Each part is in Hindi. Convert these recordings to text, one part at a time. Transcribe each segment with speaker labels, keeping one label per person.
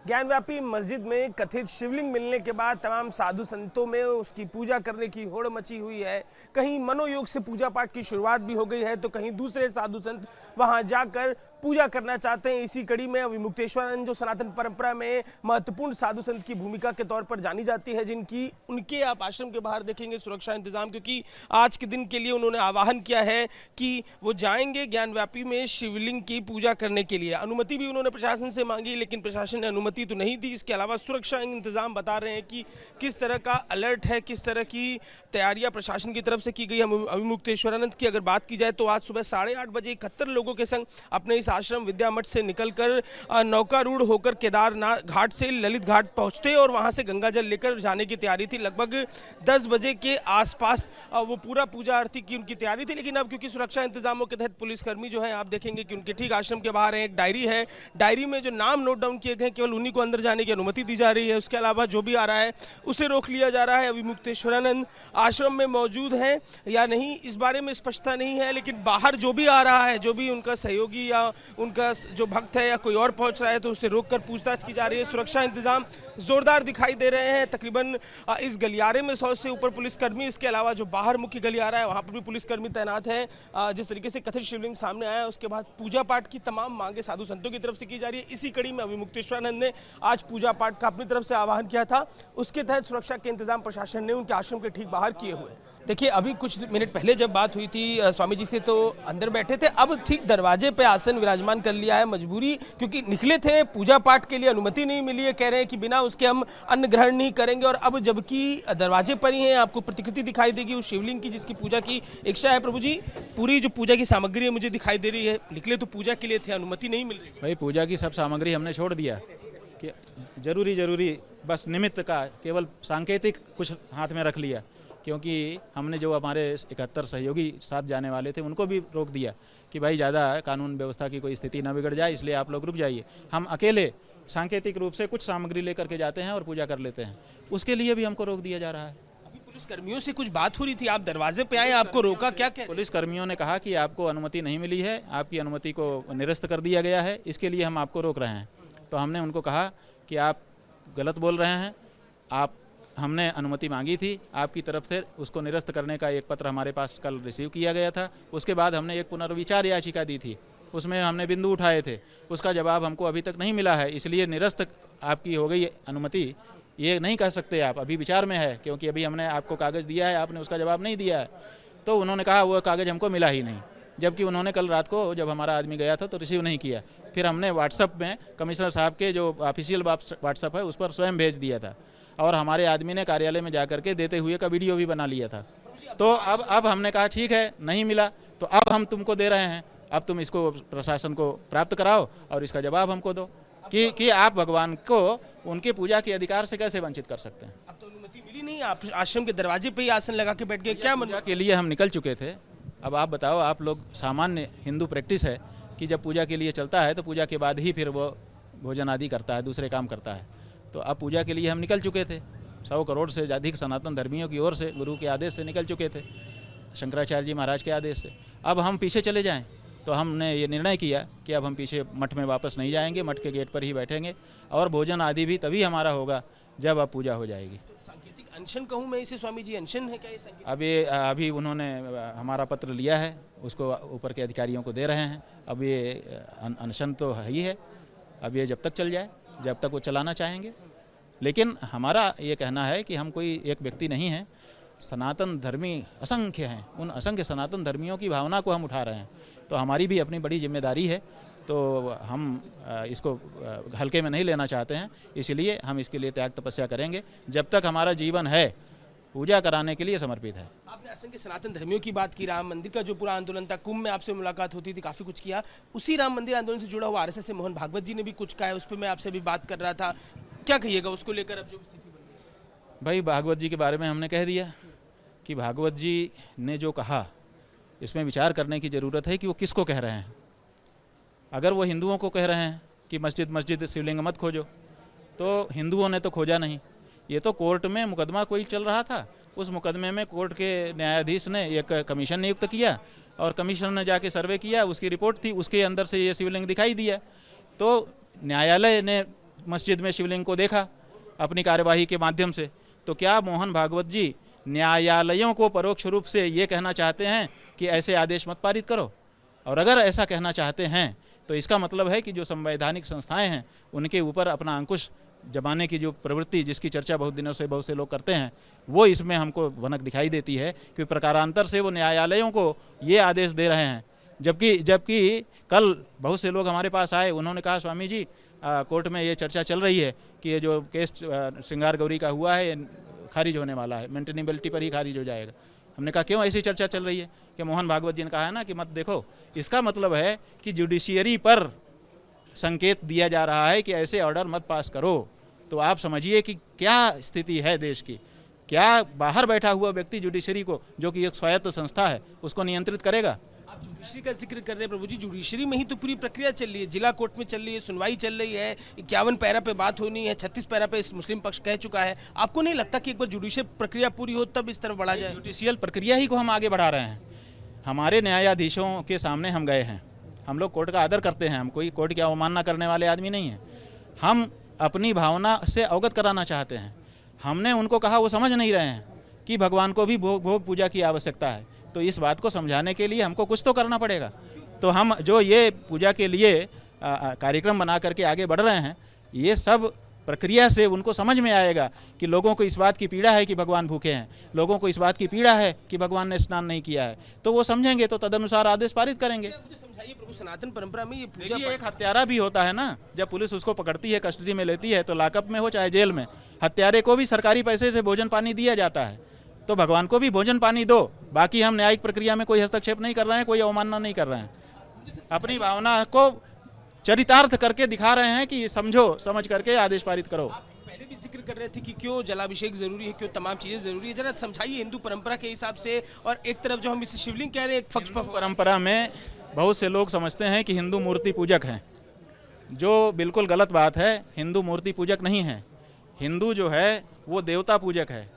Speaker 1: ज्ञानव्यापी मस्जिद में कथित शिवलिंग मिलने के बाद तमाम साधु संतों में उसकी पूजा करने की होड़ मची हुई है। कहीं मनोयोग से पूजा पाठ की शुरुआत भी हो गई है, तो कहीं दूसरे साधु संत वहां जाकर पूजा करना चाहते हैं। इसी कड़ी में अविमुक्तेश्वरानंद जो सनातन परंपरा में महत्वपूर्ण साधु संत की भूमिका के तौर पर जानी जाती है, जिनकी उनके आप आश्रम के बाहर देखेंगे सुरक्षा इंतजाम, क्योंकि आज के दिन के लिए उन्होंने आह्वान किया है कि वो जाएंगे ज्ञानव्यापी में शिवलिंग की पूजा करने के लिए। अनुमति भी उन्होंने प्रशासन से मांगी, लेकिन प्रशासन ने अनुमति तो नहीं दी। इसके अलावा सुरक्षा इंतजाम बता रहे हैं कि किस तरह का अलर्ट है, किस तरह की तैयारियां प्रशासन की तरफ से की गई। अविमुक्तेश्वरानंद की अगर बात की जाए तो आज सुबह 8:30 बजे 71 लोगों के संग अपने इस आश्रम विद्या मठ से निकलकर नौकारूढ़ होकर केदारनाथ घाट से ललित घाट पहुंचते और वहां से गंगा जल लेकर जाने की तैयारी थी। लगभग 10 बजे के आसपास वो पूरा पूजा आरती की उनकी तैयारी थी, लेकिन अब क्योंकि सुरक्षा इंतजामों के तहत पुलिसकर्मी जो है आप देखेंगे कि उनके ठीक आश्रम के बाहर एक डायरी है। डायरी में जो नाम नोट डाउन किए गए केवल उन्हीं को अंदर जाने की अनुमति दी जा रही है। उसके अलावा जो भी आ रहा है उसे रोक लिया जा रहा है। अविमुक्तेश्वरानंद आश्रम में मौजूद हैं या नहीं इस बारे में स्पष्टता नहीं है, लेकिन बाहर जो भी आ रहा है, जो भी उनका सहयोगी या उनका जो भक्त है या कोई और पहुंच रहा है, तो उसे रोककर पूछताछ की जा रही है। सुरक्षा इंतजाम जोरदार दिखाई दे रहे हैं। तकरीबन इस गलियारे में 100 से ऊपर पुलिसकर्मी, इसके अलावा जो बाहर मुख्य गलियारा है वहां पर भी पुलिसकर्मी तैनात हैं। जिस तरीके से कथित शिवलिंग सामने आया उसके बाद पूजा पाठ की तमाम मांगे साधु संतों की तरफ से की जा रही है। इसी कड़ी में अविमुक्तेश्वरानंद ने आज पूजा पाठ का अपनी तरफ से आह्वान किया था। उसके तहत सुरक्षा के इंतजाम प्रशासन ने उनके आश्रम के ठीक बाहर किए हुए। देखिए, अभी कुछ मिनट पहले जब बात हुई थी स्वामी जी से तो अंदर बैठे थे, अब ठीक दरवाजे पे आसन विराजमान कर लिया है। मजबूरी क्योंकि निकले थे पूजा पाठ के लिए, अनुमति नहीं मिली है, कह रहे हैं कि बिना उसके हम अन्न ग्रहण नहीं करेंगे। और अब जबकि दरवाजे पर ही हैं, आपको प्रतिकृति दिखाई देगी उस शिवलिंग की जिसकी पूजा की इच्छा है। प्रभु जी, पूरी जो पूजा की सामग्री है मुझे दिखाई दे रही है। निकले तो पूजा के लिए थे, अनुमति नहीं मिल रही।
Speaker 2: भाई, पूजा की सब सामग्री हमने छोड़ दिया कि जरूरी बस निमित्त का केवल सांकेतिक कुछ हाथ में रख लिया, क्योंकि हमने जो हमारे 71 सहयोगी साथ जाने वाले थे उनको भी रोक दिया कि भाई ज़्यादा कानून व्यवस्था की कोई स्थिति न बिगड़ जाए, इसलिए आप लोग रुक जाइए। हम अकेले सांकेतिक रूप से कुछ सामग्री लेकर के जाते हैं और पूजा कर लेते हैं, उसके लिए भी हमको रोक दिया जा रहा है।
Speaker 1: अभी पुलिसकर्मियों से कुछ बात हो रही थी, आप दरवाजे पे आए, आपको रोका, क्या कह?
Speaker 2: पुलिसकर्मियों ने कहा कि आपको अनुमति नहीं मिली है, आपकी अनुमति को निरस्त कर दिया गया है, इसके लिए हम आपको रोक रहे हैं। तो हमने उनको कहा कि आप गलत बोल रहे हैं, हमने अनुमति मांगी थी आपकी तरफ से, उसको निरस्त करने का एक पत्र हमारे पास कल रिसीव किया गया था। उसके बाद हमने एक पुनर्विचार याचिका दी थी, उसमें हमने बिंदु उठाए थे, उसका जवाब हमको अभी तक नहीं मिला है, इसलिए निरस्त आपकी हो गई अनुमति ये नहीं कह सकते आप, अभी विचार में है, क्योंकि अभी हमने आपको कागज़ दिया है, आपने उसका जवाब नहीं दिया है। तो उन्होंने कहा वो कागज़ हमको मिला ही नहीं, जबकि उन्होंने कल रात को जब हमारा आदमी गया था तो रिसीव नहीं किया। फिर हमने व्हाट्सएप में कमिश्नर साहब के जो ऑफिशियल व्हाट्सएप है उस पर स्वयं भेज दिया था, और हमारे आदमी ने कार्यालय में जाकर के देते हुए का वीडियो भी बना लिया था। तो अब हमने कहा ठीक है, नहीं मिला तो अब हम तुमको दे रहे हैं, अब तुम इसको प्रशासन को प्राप्त कराओ और इसका जवाब हमको दो कि आप भगवान को उनके पूजा के अधिकार से कैसे वंचित कर सकते हैं।
Speaker 1: अब तो अनुमति मिली नहीं, आप आश्रम के दरवाजे पे ही आसन लगा के बैठ गए, क्या
Speaker 2: पूजा के लिए हम निकल चुके थे। अब आप बताओ, आप लोग सामान्य हिंदू प्रैक्टिस है कि जब पूजा के लिए चलता है तो पूजा के बाद ही फिर वो भोजन आदि करता है, दूसरे काम करता है। तो अब पूजा के लिए हम निकल चुके थे, 100 करोड़ से अधिक सनातन धर्मियों की ओर से गुरु के आदेश से निकल चुके थे, शंकराचार्य जी महाराज के आदेश से। अब हम पीछे चले जाएं, तो हमने ये निर्णय किया कि अब हम पीछे मठ में वापस नहीं जाएंगे, मठ के गेट पर ही बैठेंगे, और भोजन आदि भी तभी हमारा होगा जब अब पूजा हो जाएगी।
Speaker 1: तो सांकेतिक अनशन कहूँ मैं इसे स्वामी जी, अनशन है क्या
Speaker 2: अभी
Speaker 1: ये?
Speaker 2: अभी उन्होंने हमारा पत्र लिया है, उसको ऊपर के अधिकारियों को दे रहे हैं। अब ये अनशन तो है ही है, अब ये जब तक चल जाए, जब तक वो चलाना चाहेंगे। लेकिन हमारा ये कहना है कि हम कोई एक व्यक्ति नहीं हैं, सनातन धर्मी असंख्य हैं, उन असंख्य सनातन धर्मियों की भावना को हम उठा रहे हैं, तो हमारी भी अपनी बड़ी जिम्मेदारी है। तो हम इसको हल्के में नहीं लेना चाहते हैं, इसलिए हम इसके लिए त्याग तपस्या करेंगे जब तक हमारा जीवन है, पूजा कराने के लिए समर्पित है।
Speaker 1: आपने असंख्य सनातन धर्मियों की बात की, राम मंदिर का जो पूरा आंदोलन था, कुंभ में आपसे मुलाकात होती थी, काफ़ी कुछ किया। उसी राम मंदिर आंदोलन से जुड़ा हुआ आरएसएस से मोहन भागवत जी ने भी कुछ कहा है, उस पर मैं आपसे भी बात कर रहा था, क्या कहिएगा उसको लेकर अब जो स्थिति बन गई?
Speaker 2: भाई, भागवत जी के बारे में हमने कह दिया कि भागवत जी ने जो कहा इसमें विचार करने की ज़रूरत है कि वो किसको कह रहे हैं। अगर वो हिंदुओं को कह रहे हैं कि मस्जिद शिवलिंग मत खोजो, तो हिंदुओं ने तो खोजा नहीं, ये तो कोर्ट में मुकदमा कोई चल रहा था, उस मुकदमे में कोर्ट के न्यायाधीश ने एक कमीशन नियुक्त किया और कमीशन ने जाके सर्वे किया, उसकी रिपोर्ट थी, उसके अंदर से ये शिवलिंग दिखाई दिया। तो न्यायालय ने मस्जिद में शिवलिंग को देखा अपनी कार्यवाही के माध्यम से। तो क्या मोहन भागवत जी न्यायालयों को परोक्ष रूप से ये कहना चाहते हैं कि ऐसे आदेश मत पारित करो? और अगर ऐसा कहना चाहते हैं तो इसका मतलब है कि जो संवैधानिक संस्थाएं हैं उनके ऊपर अपना अंकुश जमाने की जो प्रवृत्ति जिसकी चर्चा बहुत दिनों से बहुत से लोग करते हैं, वो इसमें हमको भनक दिखाई देती है कि प्रकारांतर से वो न्यायालयों को ये आदेश दे रहे हैं। जबकि कल बहुत से लोग हमारे पास आए, उन्होंने कहा स्वामी जी कोर्ट में ये चर्चा चल रही है कि ये जो केस श्रृंगार गौरी का हुआ है ये खारिज होने वाला है, मेंटेनेबिलिटी पर ही खारिज हो जाएगा। हमने कहा क्यों ऐसी चर्चा चल रही है? कि मोहन भागवत जी ने कहा है ना कि मत देखो, इसका मतलब है कि जुडिशियरी पर संकेत दिया जा रहा है कि ऐसे ऑर्डर मत पास करो। तो आप समझिए कि क्या स्थिति है देश की। क्या बाहर बैठा हुआ व्यक्ति जुडिशरी को, जो कि एक स्वायत्त संस्था है, उसको नियंत्रित करेगा?
Speaker 1: आप जुडिशरी का जिक्र कर रहे हैं प्रभु जी, जुडिशरी में ही तो पूरी प्रक्रिया चल रही है, जिला कोर्ट में चल रही है, सुनवाई चल रही है, 51 पैरा पे बात होनी है, 36 पैरा पे मुस्लिम पक्ष कह चुका है। आपको नहीं लगता कि एक बार जुडिशियल प्रक्रिया पूरी हो तब इस तरफ बढ़ा जाए?
Speaker 2: जुडिशियल प्रक्रिया ही को हम आगे बढ़ा रहे हैं। हमारे न्यायाधीशों के सामने हम गए हैं, हम लोग कोर्ट का आदर करते हैं, हम कोई कोर्ट की अवमानना करने वाले आदमी नहीं हैं। हम अपनी भावना से अवगत कराना चाहते हैं। हमने उनको कहा, वो समझ नहीं रहे हैं कि भगवान को भी भोग पूजा की आवश्यकता है। तो इस बात को समझाने के लिए हमको कुछ तो करना पड़ेगा। तो हम जो ये पूजा के लिए कार्यक्रम बना करके आगे बढ़ रहे हैं, ये सब प्रक्रिया से उनको समझ में आएगा कि लोगों को इस बात की पीड़ा है कि भगवान भूखे हैं, लोगों को इस बात की पीड़ा है कि भगवान ने स्नान नहीं किया है। तो वो समझेंगे तो तदनुसार आदेश पारित करेंगे।
Speaker 1: समझाइए प्रभु, सनातन परंपरा में ये
Speaker 2: पूजा एक हत्यारा भी होता है ना। जब पुलिस उसको पकड़ती है, कस्टडी में लेती है, तो लॉकअप में हो चाहे जेल में, हत्यारे को भी सरकारी पैसे से भोजन पानी दिया जाता है। तो भगवान को भी भोजन पानी दो। बाकी हम न्यायिक प्रक्रिया में कोई हस्तक्षेप नहीं कर रहे हैं, कोई अवमानना नहीं कर रहे हैं। अपनी भावना को चरितार्थ करके दिखा रहे हैं कि समझो, समझ करके आदेश पारित करो।
Speaker 1: पहले भी जिक्र कर रहे थे कि क्यों जलाभिषेक जरूरी है, क्यों तमाम चीजें जरूरी है, जरा समझाइए हिंदू परंपरा के हिसाब से। और एक तरफ जो हम इसे शिवलिंग कह रहे हैं, एक पक्ष
Speaker 2: परंपरा में बहुत से लोग समझते हैं कि हिंदू मूर्ति पूजक हैं, जो बिल्कुल गलत बात है। हिंदू मूर्ति पूजक नहीं है। हिंदू जो है वो देवता पूजक है।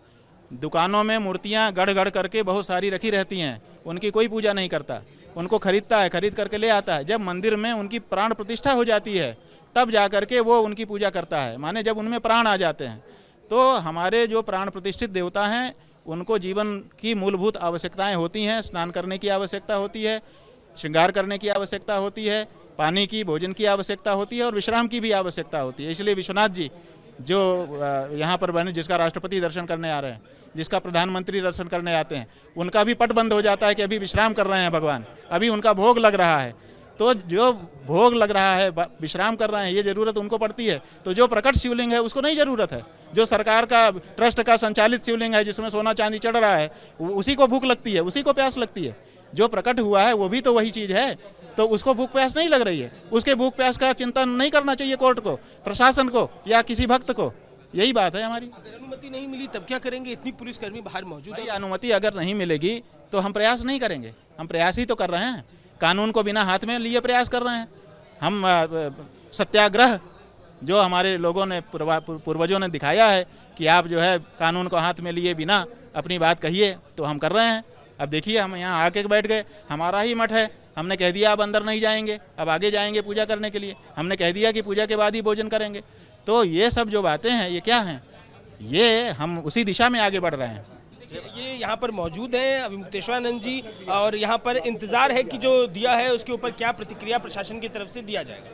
Speaker 2: दुकानों में मूर्तियाँ गढ़ गढ़ करके बहुत सारी रखी रहती हैं, उनकी कोई पूजा नहीं करता, उनको खरीदता है, खरीद करके ले आता है। जब मंदिर में उनकी प्राण प्रतिष्ठा हो जाती है तब जा करके वो उनकी पूजा करता है, माने जब उनमें प्राण आ जाते हैं। तो हमारे जो प्राण प्रतिष्ठित देवता हैं उनको जीवन की मूलभूत आवश्यकताएं होती हैं। स्नान करने की आवश्यकता होती है, श्रृंगार करने की आवश्यकता होती है, पानी की, भोजन की आवश्यकता होती है और विश्राम की भी आवश्यकता होती है। इसलिए विश्वनाथ जी जो यहाँ पर बने, जिसका राष्ट्रपति दर्शन करने आ रहे हैं, जिसका प्रधानमंत्री दर्शन करने आते हैं, उनका भी पट बंद हो जाता है कि अभी विश्राम कर रहे हैं भगवान, अभी उनका भोग लग रहा है। तो जो भोग लग रहा है, विश्राम कर रहे हैं, ये जरूरत उनको पड़ती है। तो जो प्रकट शिवलिंग है उसको नहीं जरूरत है। जो सरकार का ट्रस्ट का संचालित शिवलिंग है जिसमें सोना चांदी चढ़ रहा है, उसी को भूख लगती है, उसी को प्यास लगती है। जो प्रकट हुआ है वो भी तो वही चीज़ है, तो उसको भूख प्यास नहीं लग रही है। उसके भूख प्यास का चिंतन नहीं करना चाहिए कोर्ट को, प्रशासन को या किसी भक्त को। यही बात है हमारी।
Speaker 1: अगर अनुमति नहीं मिली तब क्या करेंगे? इतनी पुलिसकर्मी बाहर मौजूद है।
Speaker 2: अनुमति अगर नहीं मिलेगी तो हम प्रयास नहीं करेंगे। हम प्रयास ही तो कर रहे हैं, कानून को बिना हाथ में लिए प्रयास कर रहे हैं। हम सत्याग्रह जो हमारे लोगों ने, पूर्वजों ने दिखाया है कि आप जो है कानून को हाथ में लिए बिना अपनी बात कहिए, तो हम कर रहे हैं। अब देखिए, हम यहाँ आके बैठ गए, हमारा ही मठ है, हमने कह दिया अब अंदर नहीं जाएंगे, अब आगे जाएंगे पूजा करने के लिए। हमने कह दिया कि पूजा के बाद ही भोजन करेंगे। तो ये सब जो बातें हैं ये क्या हैं? ये हम उसी दिशा में आगे बढ़ रहे हैं।
Speaker 1: ये यहाँ पर मौजूद हैं अभिमुक्तेश्वरानंद जी, और यहाँ पर इंतजार है कि जो दिया है उसके ऊपर क्या प्रतिक्रिया प्रशासन की तरफ से दिया जाएगा।